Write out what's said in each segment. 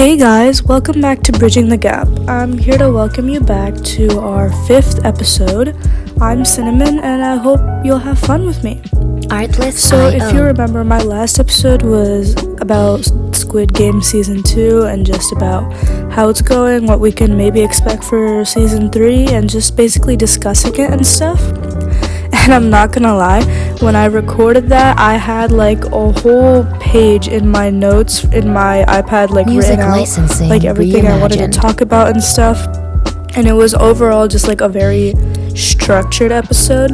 Hey guys, welcome back to Bridging the Gap. I'm here to welcome you back to our 5th episode. I'm Cinnamon and I hope you'll have fun with me. So if you remember, my last episode was about Squid Game Season 2 and just about how it's going, what we can maybe expect for Season 3, and just basically discussing it and stuff. And I'm not gonna lie, when I recorded that, I had like a whole page in my notes in my iPad, like Music written out, like everything I wanted to talk about and stuff. And it was overall just like a very structured episode.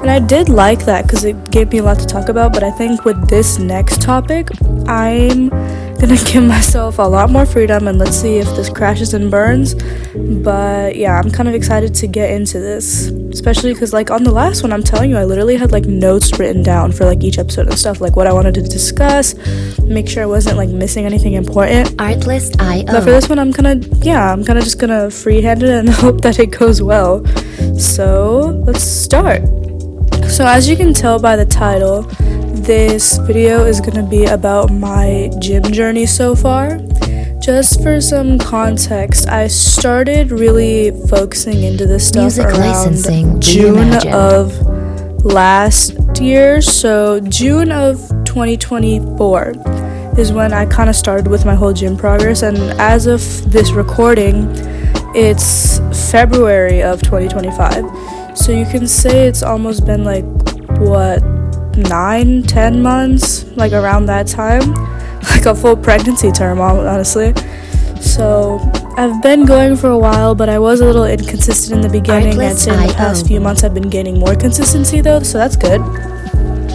And I did like that because it gave me a lot to talk about. But I think with this next topic, I'm gonna give myself a lot more freedom and let's see if this crashes and burns. But yeah, I'm kind of excited to get into this, especially because like on the last one, I'm telling you, I literally had like notes written down for like each episode and stuff, like what I wanted to discuss, make sure I wasn't like missing anything important. Artlist.io. But for this one, I'm kind of just gonna freehand it and hope that it goes well. So let's start. So as you can tell by the title, this video is going to be about my gym journey so far. Just for some context, I started really focusing into this stuff around June of last year. So June of 2024 is when I kind of started with my whole gym progress. And as of this recording, it's February of 2025. So you can say it's almost been like, 9-10 months, like around that time, like a full pregnancy term, honestly. So I've been going for a while, but I was a little inconsistent in the beginning. I'd say in the past few months I've been gaining more consistency though, so that's good.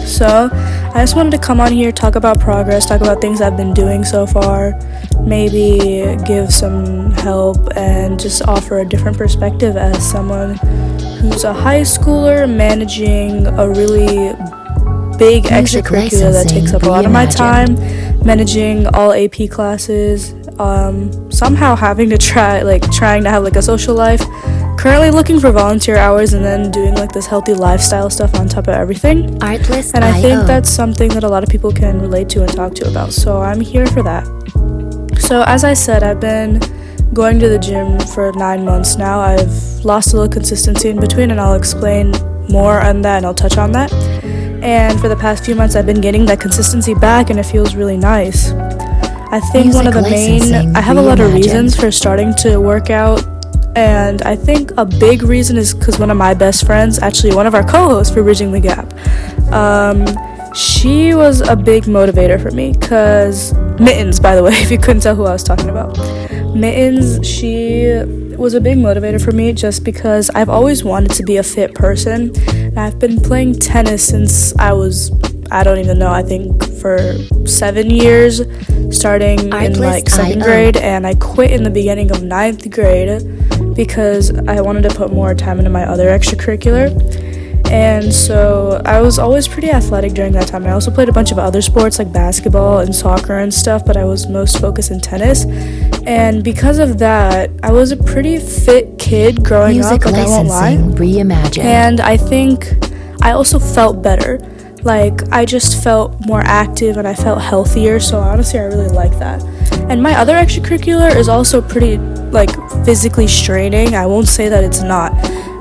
So I just wanted to come on here, talk about progress, talk about things I've been doing so far, maybe give some help and just offer a different perspective as someone who's a high schooler managing a really big extracurricular that takes up a lot of my time, managing all AP classes, somehow having to trying to have like a social life, currently looking for volunteer hours, and then doing like this healthy lifestyle stuff on top of everything. And I think that's something that a lot of people can relate to and talk to about, so I'm here for that. So as I said, I've been going to the gym for 9 months now. I've lost a little consistency in between, and I'll explain more on that and I'll touch on that. And for the past few months, I've been getting that consistency back, and it feels really nice. I think one of the I have a lot of reasons for starting to work out, and I think a big reason is because one of my best friends, actually one of our co-hosts for Bridging the Gap, she was a big motivator for me, because Mittens, by the way, if you couldn't tell who I was talking about. Mittens, she was a big motivator for me just because I've always wanted to be a fit person. And I've been playing tennis since I don't even know, I think for 7 years, starting in like 2nd grade, and I quit in the beginning of 9th grade because I wanted to put more time into my other extracurricular. And so I was always pretty athletic during that time. I also played a bunch of other sports like basketball and soccer and stuff, but I was most focused in tennis. And because of that, I was a pretty fit kid growing up, like I won't lie. And I think I also felt better. Like I just felt more active and I felt healthier, so honestly I really like that. And my other extracurricular is also pretty like physically straining. I won't say that it's not.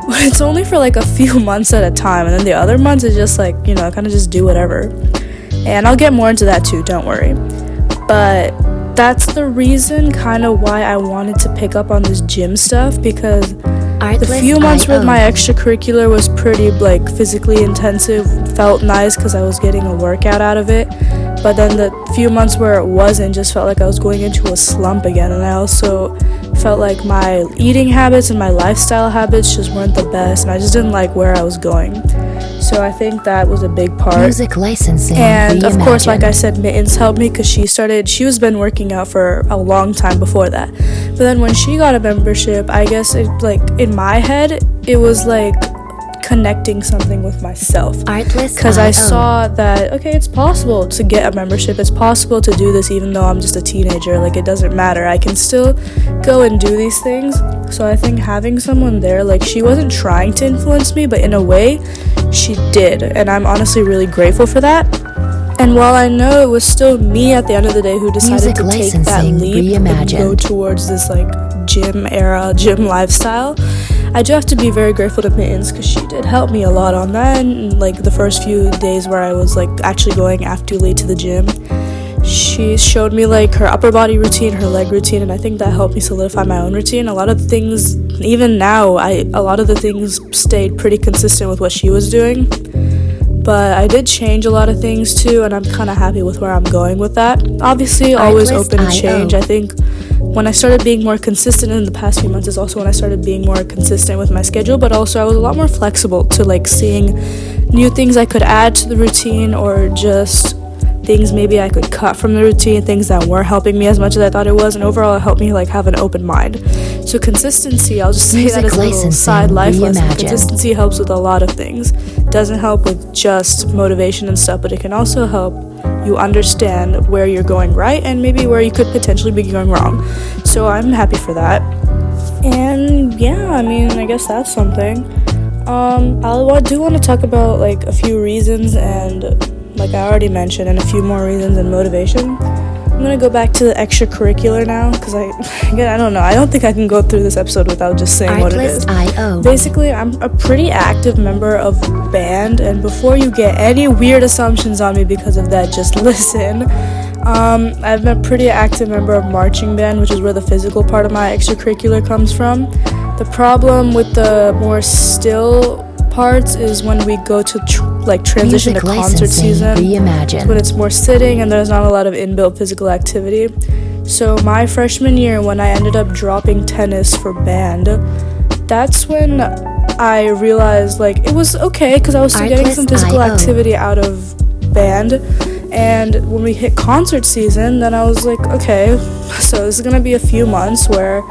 But it's only for like a few months at a time, and then the other months is just like, you know, kind of just do whatever. And I'll get more into that too, don't worry. But that's the reason kind of why I wanted to pick up on this gym stuff, because the few months with my extracurricular was pretty like physically intensive, felt nice because I was getting a workout out of it. But then the few months where it wasn't just felt like I was going into a slump again, and I also felt like my eating habits and my lifestyle habits just weren't the best, and I just didn't like where I was going. So I think that was a big part. Music licensing. And of course, like I said, Mittens helped me because she was been working out for a long time before that. But then when she got a membership, I guess it like in my head it was like connecting something with myself, because I saw that okay, it's possible to get a membership, it's possible to do this even though I'm just a teenager, like it doesn't matter, I can still go and do these things. So I think having someone there, like she wasn't trying to influence me, but in a way she did, and I'm honestly really grateful for that. And while I know it was still me at the end of the day who decided to take that leap and go towards this like gym lifestyle, I do have to be very grateful to Mittens because she did help me a lot on that. And like the first few days where I was like actually going actively to the gym, she showed me like her upper body routine, her leg routine, and I think that helped me solidify my own routine. A lot of the things, even now, a lot of the things stayed pretty consistent with what she was doing. But I did change a lot of things too, and I'm kind of happy with where I'm going with that. Obviously, always open to change. I think when I started being more consistent in the past few months is also when I started being more consistent with my schedule, but also I was a lot more flexible to like seeing new things I could add to the routine, or just things maybe I could cut from the routine, things that weren't helping me as much as I thought it was, and overall it helped me like have an open mind. So consistency, I'll just say that as a little side life lesson. Consistency helps with a lot of things. Doesn't help with just motivation and stuff, but it can also help you understand where you're going right and maybe where you could potentially be going wrong. So I'm happy for that. And yeah, I mean, I guess that's something. I do want to talk about like a few reasons, and like I already mentioned, and a few more reasons and motivation. I'm gonna go back to the extracurricular now, because I don't know, I don't think I can go through this episode without just saying what it is. Basically, I'm a pretty active member of band, and before you get any weird assumptions on me because of that, just listen. I'm a pretty active member of marching band, which is where the physical part of my extracurricular comes from. The problem with the more still parts is when we go to transition to concert season. It's when it's more sitting and there's not a lot of inbuilt physical activity. So my freshman year, when I ended up dropping tennis for band, that's when I realized like it was okay because I was still getting some physical activity out of band. And when we hit concert season, then I was like, okay, so this is gonna be a few months where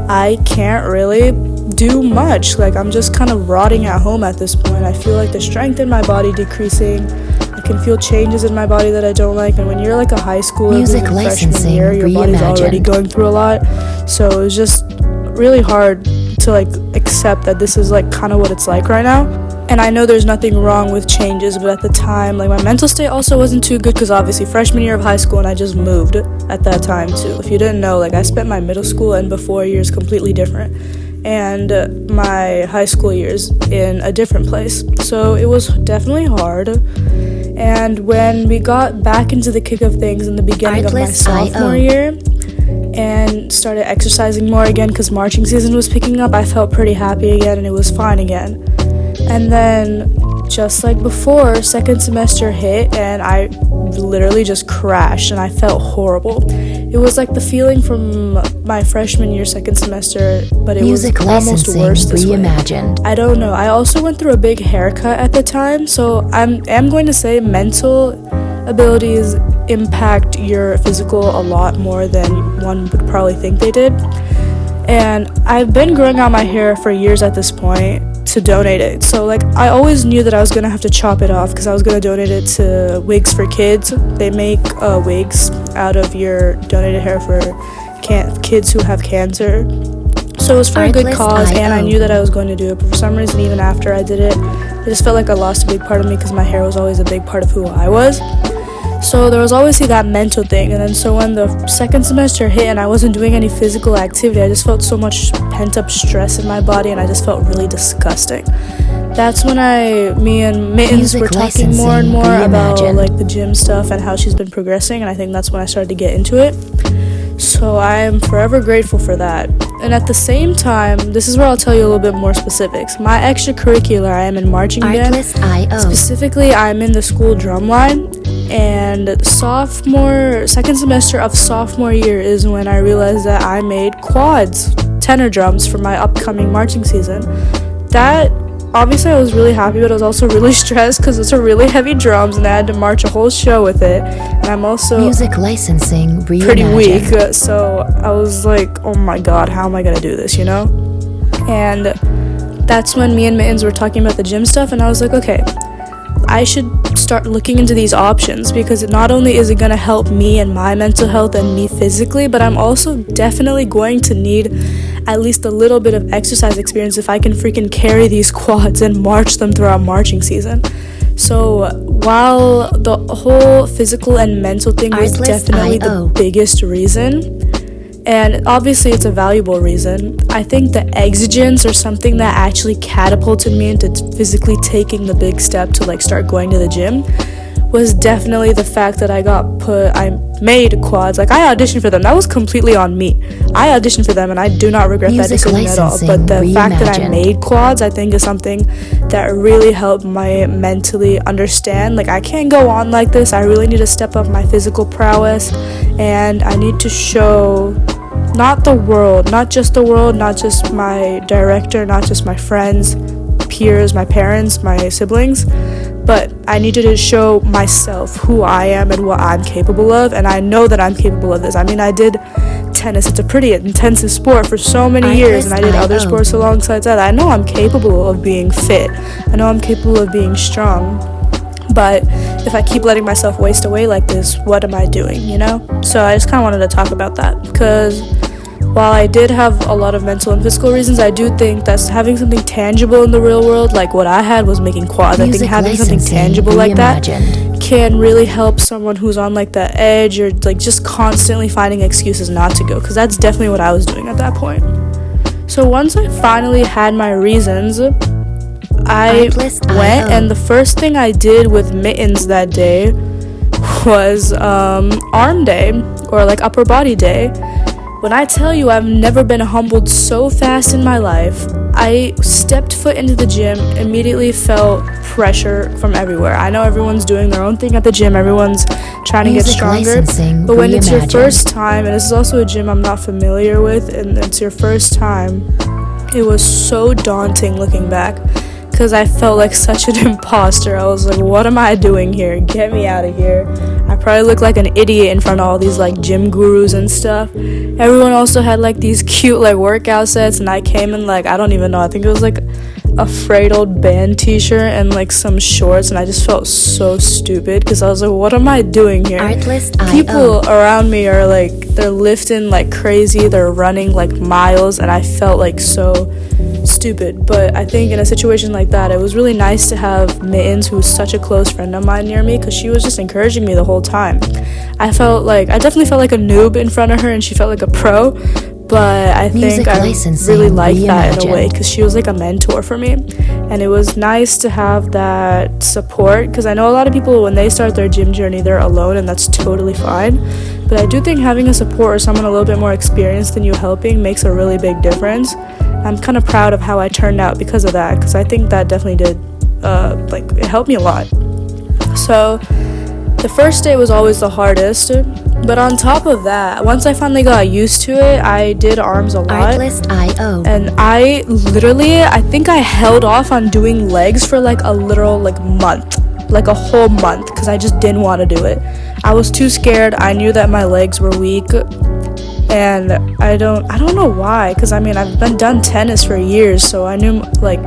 I can't really do much. Like, I'm just kind of rotting at home at this point. I feel like the strength in my body decreasing. I can feel changes in my body that I don't like. And when you're like a high schooler freshman year, your body's already going through a lot. So it was just really hard to like accept that this is like kind of what it's like right now. And I know there's nothing wrong with changes, but at the time, like my mental state also wasn't too good because obviously freshman year of high school and I just moved at that time too. If you didn't know, like I spent my middle school and before years completely different, and my high school years in a different place. So it was definitely hard. And when we got back into the kick of things in the beginning of my sophomore year and started exercising more again because marching season was picking up, I felt pretty happy again and it was fine again. And then, just like before, second semester hit and I literally just crashed and I felt horrible. It was like the feeling from my freshman year, second semester, but it was almost worse this way. I don't know. I also went through a big haircut at the time, so I am going to say mental abilities impact your physical a lot more than one would probably think they did. And I've been growing out my hair for years at this point to donate it. So like I always knew that I was gonna have to chop it off because I was gonna donate it to Wigs for Kids. They make wigs out of your donated hair for kids who have cancer. So it was for a good cause, and I knew that I was going to do it. But for some reason, even after I did it, I just felt like I lost a big part of me because my hair was always a big part of who I was. So there was always that mental thing. And then so when the second semester hit and I wasn't doing any physical activity, I just felt so much pent up stress in my body and I just felt really disgusting. That's when me and Mittens were talking more and more about like the gym stuff and how she's been progressing, and I think that's when I started to get into it. So I am forever grateful for that. And at the same time, this is where I'll tell you a little bit more specifics. My extracurricular, I am in marching band. Specifically, I'm in the school drum line. And second semester of sophomore year is when I realized that I made quads, tenor drums for my upcoming marching season. That, obviously I was really happy, but I was also really stressed because it's a really heavy drums and I had to march a whole show with it. And I'm also pretty weak, so I was like, oh my god, how am I gonna do this, you know? And that's when me and Mittens were talking about the gym stuff, and I was like, okay, I should start looking into these options because not only is it going to help me and my mental health and me physically, but I'm also definitely going to need at least a little bit of exercise experience if I can freaking carry these quads and march them throughout marching season. So while the whole physical and mental thing was definitely the biggest reason, and obviously it's a valuable reason, I think the exigence or something that actually catapulted me into physically taking the big step to like start going to the gym was definitely the fact that I made quads. Like, I auditioned for them. That was completely on me. I auditioned for them, and I do not regret that decision at all. But the fact that I made quads, I think, is something that really helped my mentally understand, like, I can't go on like this. I really need to step up my physical prowess, and I need to show not the world, not just my director, not just my friends, peers, my parents, my siblings, but I needed to show myself who I am and what I'm capable of, and I know that I'm capable of this. I mean, I did tennis. It's a pretty intensive sport for so many years, and I did other sports alongside that. I know I'm capable of being fit. I know I'm capable of being strong. But if I keep letting myself waste away like this, what am I doing, you know? So I just kind of wanted to talk about that, because while I did have a lot of mental and physical reasons, I do think that having something tangible in the real world, like what I had was making quads. I think having something tangible like that can really help someone who's on like the edge or like just constantly finding excuses not to go, because that's definitely what I was doing at that point. So once I finally had my reasons, I went, and the first thing I did with Mittens that day was arm day, or like upper body day. When I tell you I've never been humbled so fast in my life, I stepped foot into the gym, immediately felt pressure from everywhere. I know everyone's doing their own thing at the gym, everyone's trying to get stronger, but when it's your first time, and this is also a gym I'm not familiar with, and it's your first time, it was so daunting looking back, because I felt like such an imposter. I was like, what am I doing here? Get me out of here. I probably look like an idiot in front of all these like gym gurus and stuff. Everyone also had like these cute like workout sets, and I came in like, I don't even know, I think it was like a frayed old band t-shirt and like some shorts, and I just felt so stupid, because I was like, what am I doing here? People around me are like, they're lifting like crazy, they're running like miles, and I felt like so stupid. But I think in a situation like that, it was really nice to have Mittens, who's such a close friend of mine, near me, because she was just encouraging me the whole time. I definitely felt like a noob in front of her, and she felt like a pro, but I think I really liked that in a way, because she was like a mentor for me, and it was nice to have that support, because I know a lot of people, when they start their gym journey, they're alone, and that's totally fine, but I do think having a support or someone a little bit more experienced than you helping makes a really big difference. I'm kind of proud of how I turned out because of that, because I think that definitely did, it helped me a lot. So the first day was always the hardest, but on top of that, once I finally got used to it, I did arms a lot, and I think I held off on doing legs for like a literal month, like a whole month, because I just didn't want to do it. I was too scared. I knew that my legs were weak, and I don't know why, because I mean, I've done tennis for years, so I knew, like,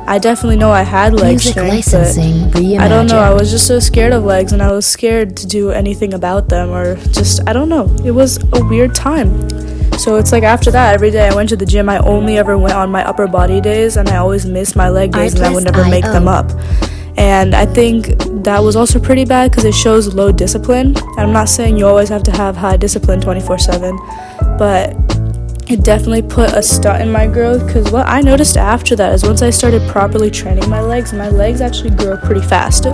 I definitely know I had leg strength, but I don't know, I was just so scared of legs, and I was scared to do anything about them, or just, I don't know, it was a weird time. So it's like after that, every day I went to the gym, I only ever went on my upper body days, and I always missed my leg days, and I would never make them up. And I think that was also pretty bad, because it shows low discipline. And I'm not saying you always have to have high discipline 24/7, but it definitely put a stunt in my growth, because what I noticed after that is once I started properly training my legs actually grew pretty fast,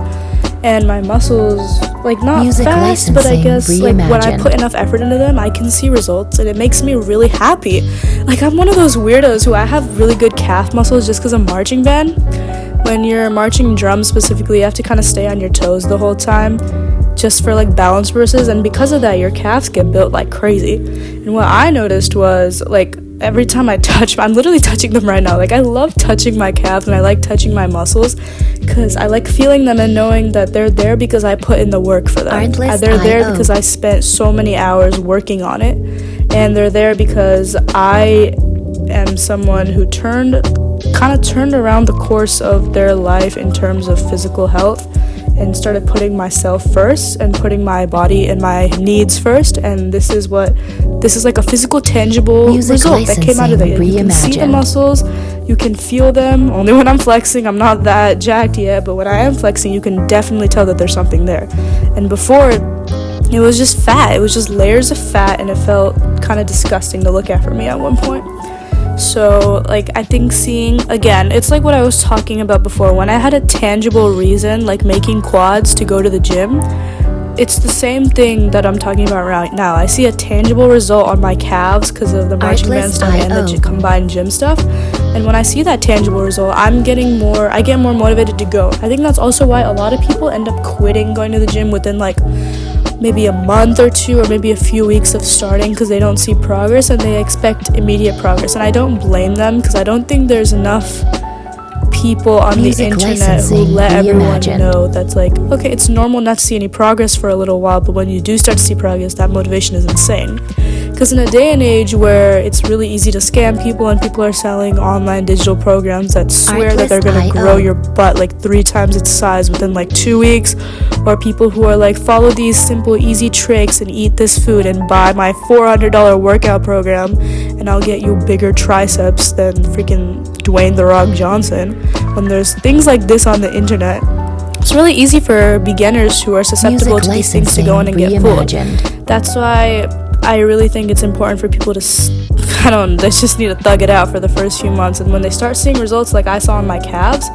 and my muscles, like, not fast, but I guess like when I put enough effort into them, I can see results, and it makes me really happy. Like, I'm one of those weirdos who I have really good calf muscles just because of marching band. When you're marching drums specifically, you have to kind of stay on your toes the whole time, just for like balance purposes, and because of that, your calves get built like crazy. And what I noticed was, like, every time I'm literally touching them right now, like, I love touching my calves, and I like touching my muscles, because I like feeling them and knowing that they're there because I put in the work for them. They're there because I spent so many hours working on it, and they're there because I am someone who turned kind of turned around the course of their life in terms of physical health, and started putting myself first and putting my body and my needs first. And this is like a physical, tangible result that came out of it. You can see the muscles, you can feel them. Only when I'm flexing, I'm not that jacked yet, but when I am flexing, you can definitely tell that there's something there. And before, it was just fat. It was just layers of fat, and it felt kind of disgusting to look at for me at one point. So, like, I think seeing, again, it's like what I was talking about before. When I had a tangible reason, like making quads to go to the gym, it's the same thing that I'm talking about right now. I see a tangible result on my calves because of the marching band stuff and the combined gym stuff. And when I see that tangible result, I get more motivated to go. I think that's also why a lot of people end up quitting going to the gym within like maybe a month or two, or maybe a few weeks of starting, because they don't see progress and they expect immediate progress. And I don't blame them, because I don't think there's enough people on the internet who let everyone know that's like, okay, it's normal not to see any progress for a little while, but when you do start to see progress, that motivation is insane. Because in a day and age where it's really easy to scam people, and people are selling online digital programs that swear that they're going to grow your butt like 3 times its size within like 2 weeks, or people who are like, follow these simple easy tricks and eat this food and buy my $400 workout program and I'll get you bigger triceps than freaking Dwayne "The Rock" Johnson. When there's things like this on the internet, it's really easy for beginners who are susceptible to these things to go in and get fooled. That's why I really think it's important for people to they just need to thug it out for the first few months, and when they start seeing results like I saw on my calves,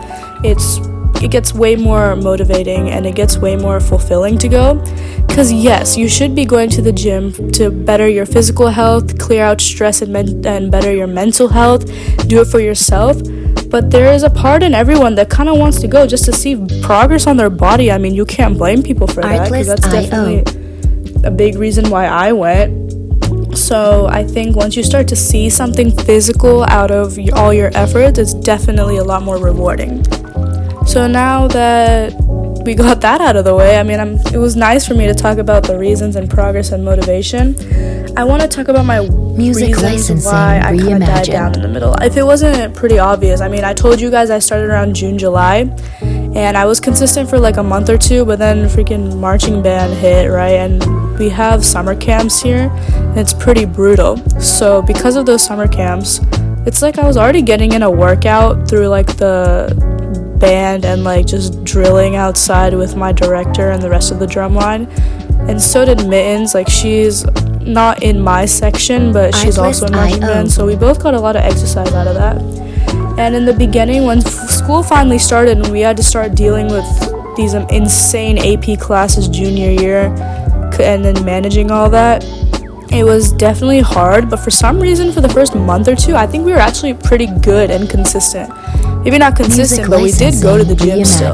it gets way more motivating and it gets way more fulfilling to go. Because yes, you should be going to the gym to better your physical health, clear out stress, and better your mental health. Do it for yourself. But there is a part in everyone that kind of wants to go just to see progress on their body. I mean, you can't blame people for that, because that's definitely a big reason why I went. So I think once you start to see something physical out of all your efforts, it's definitely a lot more rewarding. So now that we got that out of the way, I mean, it was nice for me to talk about the reasons and progress and motivation. I want to talk about my reasons why I kind of died down in the middle. If it wasn't pretty obvious, I mean, I told you guys I started around June, July, and I was consistent for like a month or two, but then freaking marching band hit, right? And we have summer camps here, and it's pretty brutal. So because of those summer camps, it's like I was already getting in a workout through like the band and like just drilling outside with my director and the rest of the drum line. And so did Mittens. Like, she's not in my section, but she's also in marching band, so we both got a lot of exercise out of that. And in the beginning, when school finally started and we had to start dealing with these insane AP classes junior year and then managing all that, it was definitely hard. But for some reason, for the first month or two, I think we were actually pretty good and consistent. Maybe not consistent, but we did go to the gym still.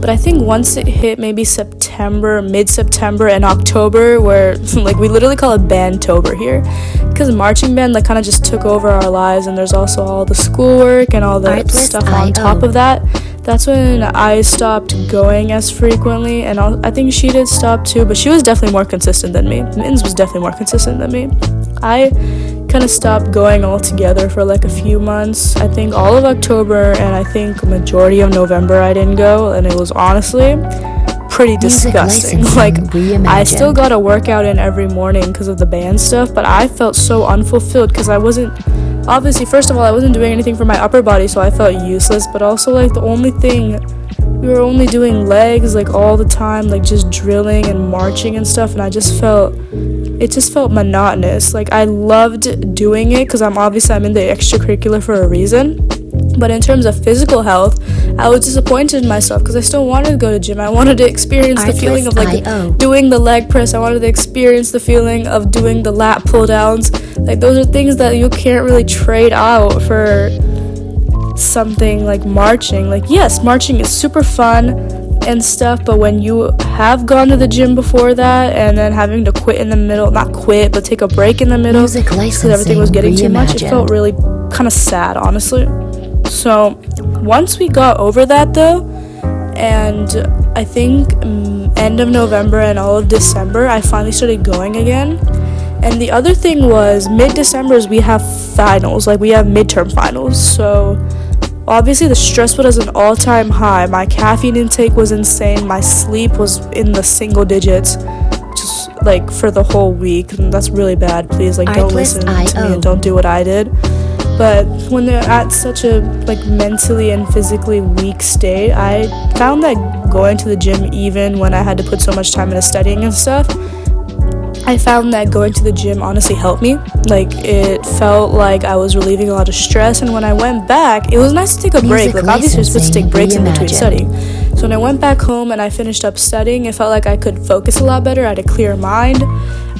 But I think once it hit maybe mid-September and October, where like we literally call it Bandtober here, because marching band like kind of just took over our lives, and there's also all the schoolwork and all the stuff on top of that. That's when I stopped going as frequently, and I think she did stop too, but she was definitely more consistent than me. Mittens was definitely more consistent than me. I kind of stopped going altogether for like a few months. I think all of October and I think majority of November I didn't go, and it was honestly pretty disgusting. Like, I still got a workout in every morning because of the band stuff, but I felt so unfulfilled because I wasn't, obviously, first of all, I wasn't doing anything for my upper body, so I felt useless. But also, like, the only thing, we were only doing legs like all the time, like just drilling and marching and stuff, and it just felt monotonous. Like, I loved doing it because I'm in the extracurricular for a reason, but in terms of physical health, I was disappointed in myself because I still wanted to go to gym. I wanted to experience the feeling of like doing the leg press. I wanted to experience the feeling of doing the lat pull downs. Like, those are things that you can't really trade out for something like marching. Like, yes, marching is super fun and stuff, but when you have gone to the gym before that and then having to quit in the middle, not quit, but take a break in the middle because everything was getting too much, it felt really kind of sad, honestly. So once we got over that though, and I think end of November and all of December, I finally started going again. And the other thing was, mid-December we have finals, like we have midterm finals. So Obviously, the stress was at an all-time high. My caffeine intake was insane. My sleep was in the single digits, just like for the whole week, and that's really bad. Please, like, don't listen to me and don't do what I did. But when they're at such a like mentally and physically weak state, I found that going to the gym, even when I had to put so much time into studying and stuff, I found that going to the gym honestly helped me. Like, it felt like I was relieving a lot of stress, and when I went back, it was nice to take a break. Like, obviously you're supposed to take breaks in between studying. So when I went back home and I finished up studying, it felt like I could focus a lot better. I had a clear mind,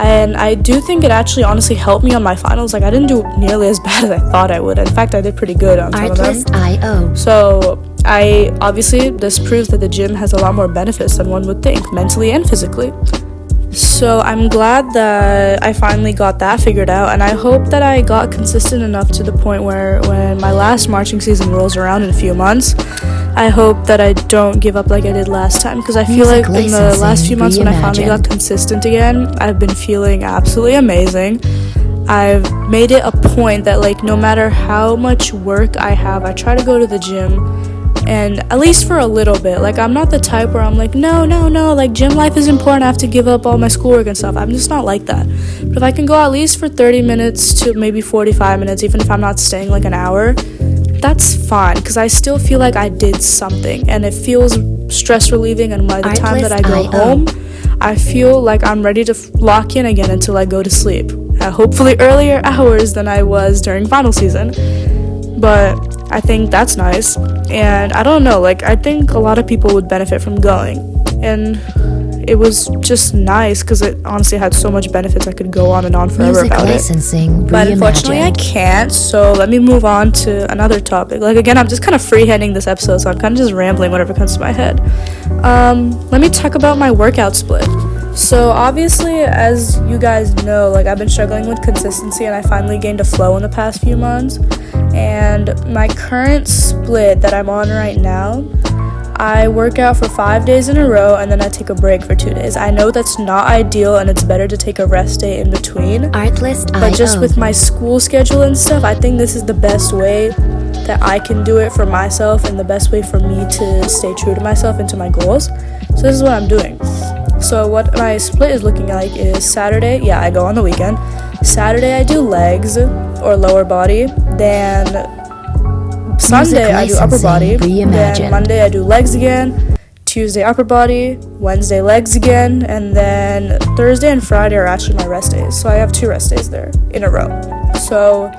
and I do think it actually honestly helped me on my finals. Like, I didn't do nearly as bad as I thought I would. In fact, I did pretty good on some of them. So this proves that the gym has a lot more benefits than one would think, mentally and physically. So I'm glad that I finally got that figured out, and I hope that I got consistent enough to the point where when my last marching season rolls around in a few months, I hope that I don't give up like I did last time, because I feel like in the last few months when I finally got consistent again, I've been feeling absolutely amazing. I've made it a point that, like, no matter how much work I have, I try to go to the gym, and at least for a little bit. Like, I'm not the type where I'm like, no, like, gym life is important, I have to give up all my schoolwork and stuff. I'm just not like that. But if I can go at least for 30 minutes to maybe 45 minutes, even if I'm not staying like an hour, that's fine, because I still feel like I did something, and it feels stress relieving, and by the time that I go home, I feel like I'm ready to lock in again until I go to sleep at hopefully earlier hours than I was during final season. But I think that's nice, and I don't know, like, I think a lot of people would benefit from going, and it was just nice because it honestly had so much benefits. I could go on and on forever about it, but unfortunately I can't. So let me move on to another topic. Like, again, I'm just kind of freehanding this episode, so I'm kind of just rambling whatever comes to my head. Let me talk about my workout split. So obviously, as you guys know, like, I've been struggling with consistency, and I finally gained a flow in the past few months. And my current split that I'm on right now, I work out for 5 days in a row, and then I take a break for 2 days. I know that's not ideal, and it's better to take a rest day in between. But just with my school schedule and stuff, I think this is the best way that I can do it for myself, and the best way for me to stay true to myself and to my goals. So this is what I'm doing. So what my split is looking like is Saturday, I go on the weekend. Saturday I do legs or lower body, then Sunday I do upper body, then Monday I do legs again, Tuesday upper body, Wednesday legs again, and then Thursday and Friday are actually my rest days. So I have 2 rest days there in a row. So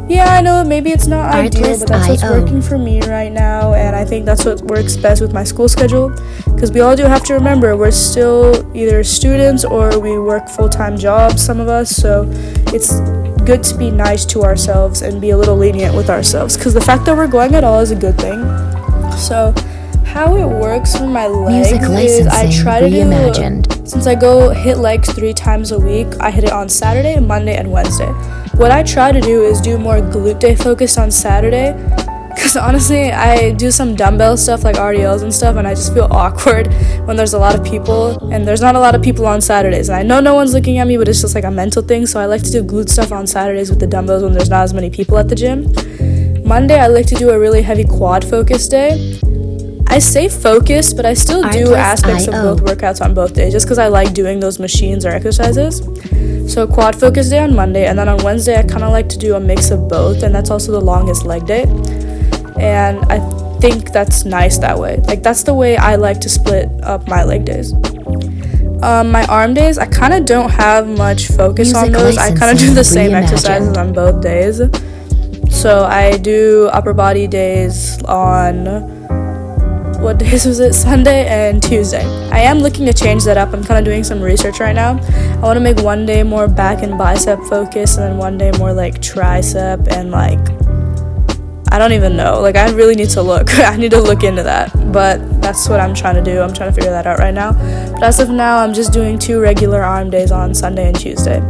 I know maybe it's not ideal, but that's what's working for me right now, and I think that's what works best with my school schedule, because we all do have to remember we're still either students or we work full-time jobs, some of us, so it's good to be nice to ourselves and be a little lenient with ourselves, because the fact that we're going at all is a good thing. So how it works for my legs is I try to do, since I go hit legs 3 times a week, I hit it on Saturday, Monday, and Wednesday. What I try to do is do more glute day focused on Saturday, because honestly I do some dumbbell stuff like RDLs and stuff, and I just feel awkward when there's a lot of people, and there's not a lot of people on Saturdays, and I know no one's looking at me, but it's just like a mental thing. So I like to do glute stuff on Saturdays with the dumbbells when there's not as many people at the gym. Monday I like to do a really heavy quad focus day. I say focus, but I still do aspects of both workouts on both days, just because I like doing those machines or exercises. So quad focus day on Monday, and then on Wednesday I kind of like to do a mix of both, and that's also the longest leg day. And I think that's nice that way. Like, that's the way I like to split up my leg days. My arm days, I kind of don't have much focus on those. I kind of do the same exercises on both days. So I do upper body days on, what days was it? Sunday and Tuesday. I am looking to change that up. I'm kind of doing some research right now. I want to make one day more back and bicep focus, and then one day more like tricep and like, I don't even know. Like, I really need to look. I need to look into that. But that's what I'm trying to do. I'm trying to figure that out right now. But as of now, I'm just doing 2 regular arm days on Sunday and Tuesday.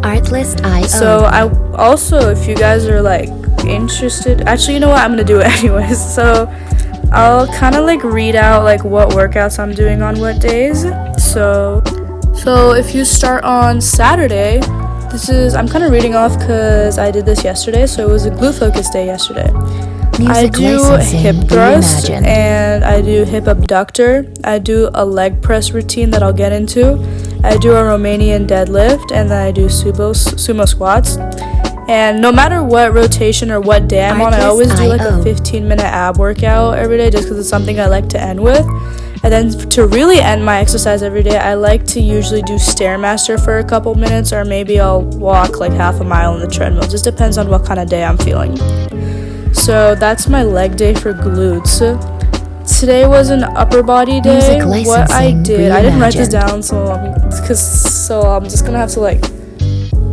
So I also, if you guys are like interested, actually, you know what? I'm going to do it anyways. So I'll kind of like read out like what workouts I'm doing on what days. So if you start on Saturday, I'm kind of reading off because I did this yesterday, so it was a glute focus day yesterday. I do hip thrust and I do hip abductor. I do a leg press routine that I'll get into. I do a Romanian deadlift, and then I do sumo squats. And no matter what rotation or what day I'm on, I always do like a 15-minute ab workout every day just because it's something I like to end with. And then to really end my exercise every day, I like to usually do Stairmaster for a couple minutes, or maybe I'll walk like half a mile on the treadmill. It just depends on what kind of day I'm feeling. So that's my leg day for glutes. Today was an upper body day. What I did, I didn't write this down, so I'm just gonna have to like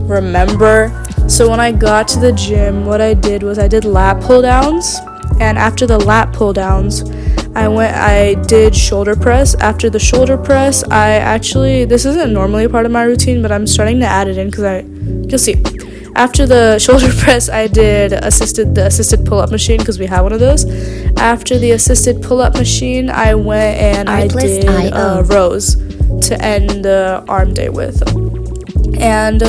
remember. So when I got to the gym, what I did was I did lat pull downs, and after the lat pull downs, I did shoulder press. After the shoulder press, this isn't normally a part of my routine, but I'm starting to add it in because you'll see. After the shoulder press, I did the assisted pull-up machine because we have one of those. After the assisted pull-up machine, I went and I did rows to end the arm day with. And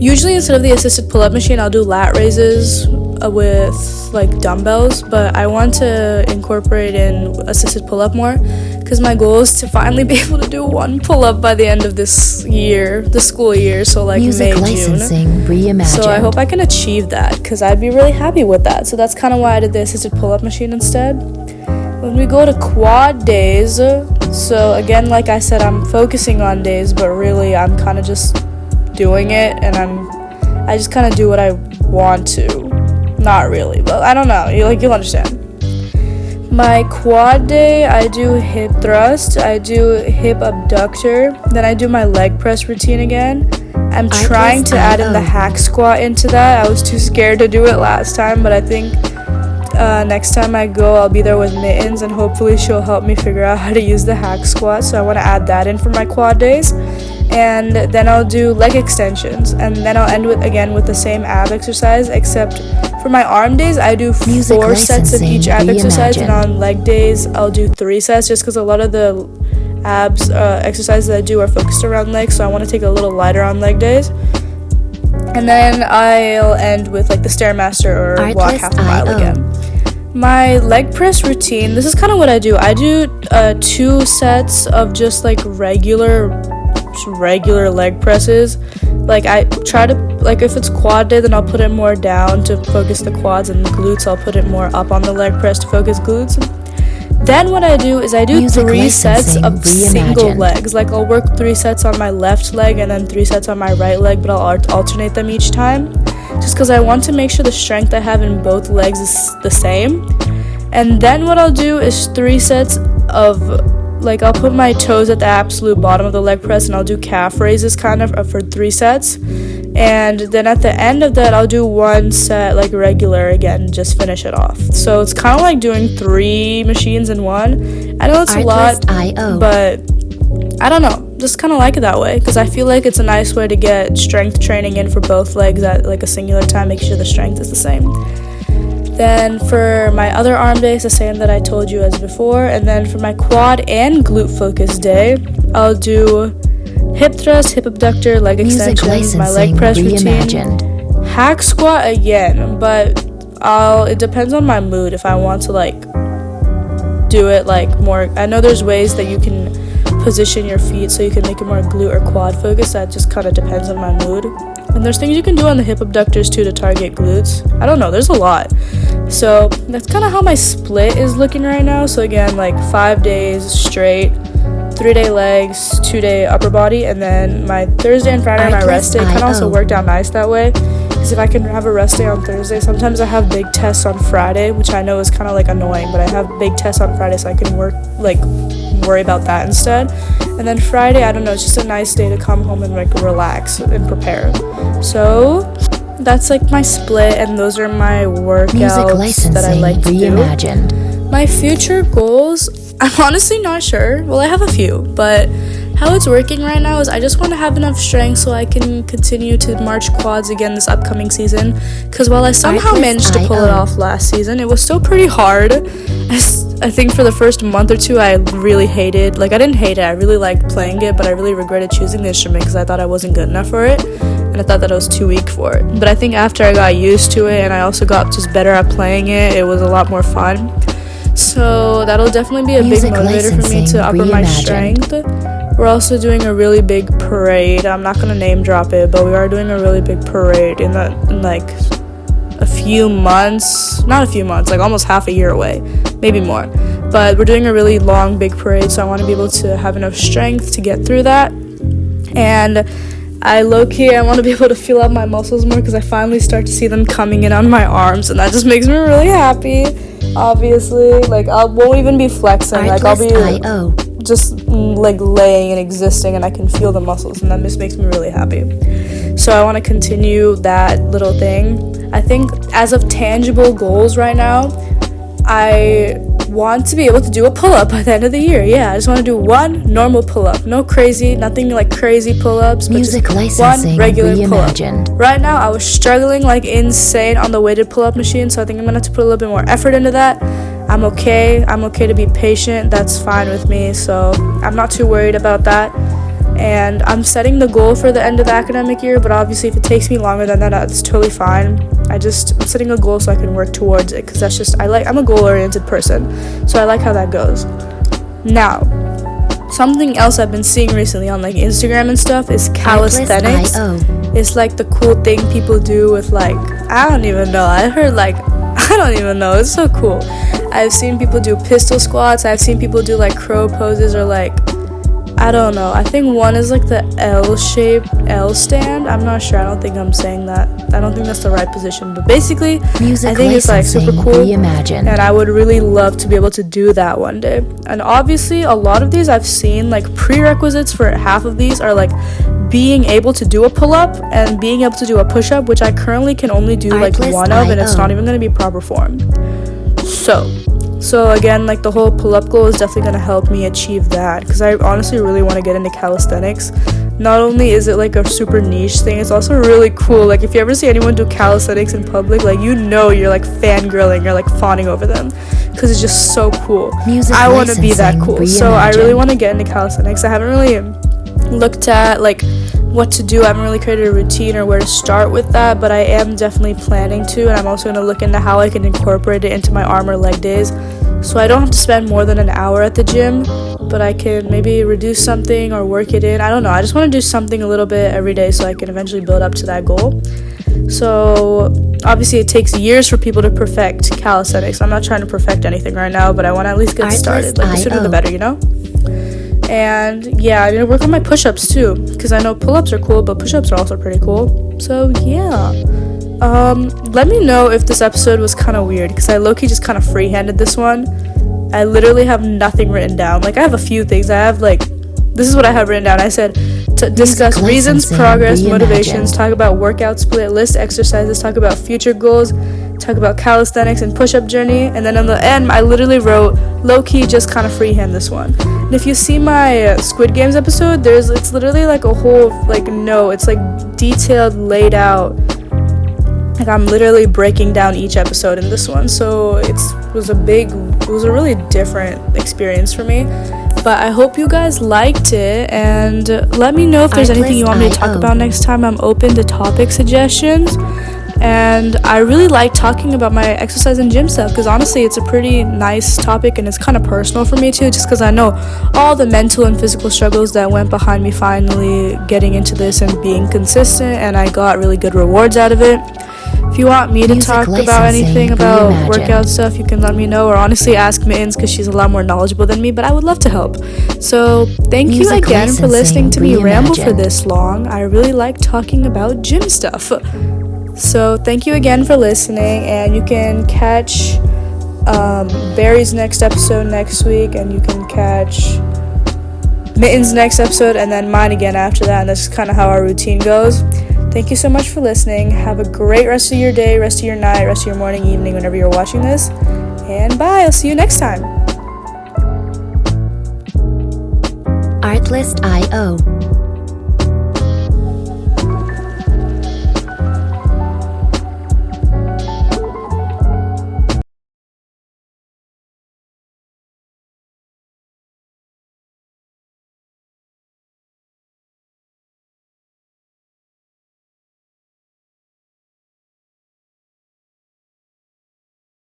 usually instead of the assisted pull-up machine, I'll do lat raises with like dumbbells, but I want to incorporate in assisted pull-up more because my goal is to finally be able to do one pull-up by the end of this year, the school year, so like May, June. So I hope I can achieve that because I'd be really happy with that. So that's kind of why I did the assisted pull-up machine instead. When we go to quad days, so again, like I said, I'm focusing on days, but really I'm kind of just doing it, and I just kind of do what I want to. Not really, but I don't know. You'll understand. My quad day, I do hip thrust, I do hip abductor, then I do my leg press routine again. I'm trying to add in the hack squat into that. I was too scared to do it last time, but I think next time I go, I'll be there with Mittens, and hopefully she'll help me figure out how to use the hack squat. So I want to add that in for my quad days. And then I'll do leg extensions, and then I'll end with the same ab exercise, except for my arm days I do 4 sets of each ab exercise, and on leg days I'll do 3 sets just because a lot of the abs exercises I do are focused around legs, so I want to take a little lighter on leg days. And then I'll end with like the Stairmaster or walk half a mile again. My leg press routine, this is kind of what I do. I do 2 sets of just like regular leg presses. Like I try to, like if it's quad day, then I'll put it more down to focus the quads, and the glutes I'll put it more up on the leg press to focus glutes. Then what I do is I do 3 sets of single legs. Like I'll work 3 sets on my left leg and then 3 sets on my right leg, but I'll alternate them each time just because I want to make sure the strength I have in both legs is the same. And then what I'll do is 3 sets of, like I'll put my toes at the absolute bottom of the leg press, and I'll do calf raises kind of for 3 sets. And then at the end of that, I'll do 1 set like regular again, just finish it off. So it's kind of like doing 3 machines in one. I know it's a lot, but I don't know, just kind of like it that way because I feel like it's a nice way to get strength training in for both legs at like a singular time, make sure the strength is the same. Then for my other arm day, it's the same that I told you as before. And then for my quad and glute focus day, I'll do hip thrust, hip abductor, leg extensions, my leg press routine, hack squat again, but it depends on my mood if I want to like do it like more. I know there's ways that you can position your feet so you can make it more glute or quad focus. That just kind of depends on my mood. And there's things you can do on the hip abductors too to target glutes. I don't know, there's a lot. So that's kind of how my split is looking right now. So again, like 5 days straight, 3-day legs, 2-day upper body, and then my Thursday and Friday are my rest day. Kind of also worked out nice that way, because if I can have a rest day on Thursday, sometimes I have big tests on Friday, which I know is kind of like annoying, but I have big tests on Friday so I can worry about that instead. And then Friday, I don't know, it's just a nice day to come home and like relax and prepare. So that's like my split, and those are my workouts that I like to do. My future goals, I'm honestly not sure. Well, I have a few, but how it's working right now is I just want to have enough strength so I can continue to march quads again this upcoming season. Because while I somehow managed to pull it off last season, it was still pretty hard. I think for the first month or two I really hated, like I didn't hate it, I really liked playing it, but I really regretted choosing the instrument because I thought I wasn't good enough for it, and I thought that I was too weak for it. But I think after I got used to it and I also got just better at playing it, it was a lot more fun. So that'll definitely be a big motivator for me to up my strength. We're also doing a really big parade. I'm not gonna name drop it, but we are doing a really big parade in like a few months, not a few months, like almost half a year away, maybe more. But we're doing a really long, big parade, so I want to be able to have enough strength to get through that. And I want to be able to feel out my muscles more because I finally start to see them coming in on my arms, and that just makes me really happy. Obviously, like I won't even be flexing, like I'll be just like laying and existing, and I can feel the muscles, and that just makes me really happy. So I want to continue that little thing. I think as of tangible goals right now, I want to be able to do a pull-up by the end of the year. Yeah, I just want to do one normal pull-up. Nothing like crazy pull-ups, but just one regular pull-up. Right now, I was struggling like insane on the weighted pull-up machine, so I think I'm going to have to put a little bit more effort into that. I'm okay to be patient. That's fine with me, so I'm not too worried about that. And I'm setting the goal for the end of the academic year, but obviously if it takes me longer than that, that's totally fine. I'm setting a goal so I can work towards it, because I'm a goal-oriented person, so I like how that goes. Now, something else I've been seeing recently on like Instagram and stuff is calisthenics. It's like the cool thing people do with like, I don't even know, it's so cool. I've seen people do pistol squats, I've seen people do like crow poses, or like, I don't know, I think one is like the L-shaped L stand. I'm not sure, I don't think I'm saying that. I don't think that's the right position, but basically I think it's like super cool, and I would really love to be able to do that one day. And obviously a lot of these I've seen, like prerequisites for half of these are like being able to do a pull-up and being able to do a push-up, which I currently can only do like one of, and it's not even going to be proper form. So again, like the whole pull-up goal is definitely going to help me achieve that, because I honestly really want to get into calisthenics. Not only is it like a super niche thing, it's also really cool. Like if you ever see anyone do calisthenics in public, like you're like fangirling, you're like fawning over them, because it's just so cool. I want to be that cool. So I really want to get into calisthenics. I haven't really looked at like what to do. I haven't really created a routine or where to start with that, but I am definitely planning to, and I'm also going to look into how I can incorporate it into my arm or leg days, so I don't have to spend more than an hour at the gym, but I can maybe reduce something or work it in. I don't know, I just want to do something a little bit every day so I can eventually build up to that goal. So obviously it takes years for people to perfect calisthenics. I'm not trying to perfect anything right now, but I want to at least get started. Like the sooner the better, you know? And yeah, I'm gonna work on my push-ups too, because I know pull-ups are cool, but push-ups are also pretty cool. So yeah, let me know if this episode was kind of weird, because I low-key just kind of free-handed this one. I literally have nothing written down. Like I have a few things. This is what I have written down. I said to discuss reasons, progress, motivations, talk about workout split, list exercises, talk about future goals, talk about calisthenics and push-up journey, and then on the end I literally wrote low-key just kind of freehand this one. And if you see my Squid Games episode, it's literally like a whole it's like detailed, laid out, like I'm literally breaking down each episode in this one. So it was a really different experience for me. But I hope you guys liked it, and let me know if there's anything you want me to talk about next time. I'm open to topic suggestions. And I really like talking about my exercise and gym stuff, because honestly it's a pretty nice topic, and it's kind of personal for me too, just because I know all the mental and physical struggles that went behind me finally getting into this and being consistent, and I got really good rewards out of it. If you want me to talk about anything about workout stuff, you can let me know, or honestly ask Mittens, because she's a lot more knowledgeable than me, but I would love to help. So thank you again for listening to me ramble for this long. I really like talking about gym stuff. So thank you again for listening, and you can catch Barry's next episode next week, and you can catch Mittens' next episode, and then mine again after that, and that's kind of how our routine goes. Thank you so much for listening. Have a great rest of your day, rest of your night, rest of your morning, evening, whenever you're watching this, and bye. I'll see you next time. Artlist.io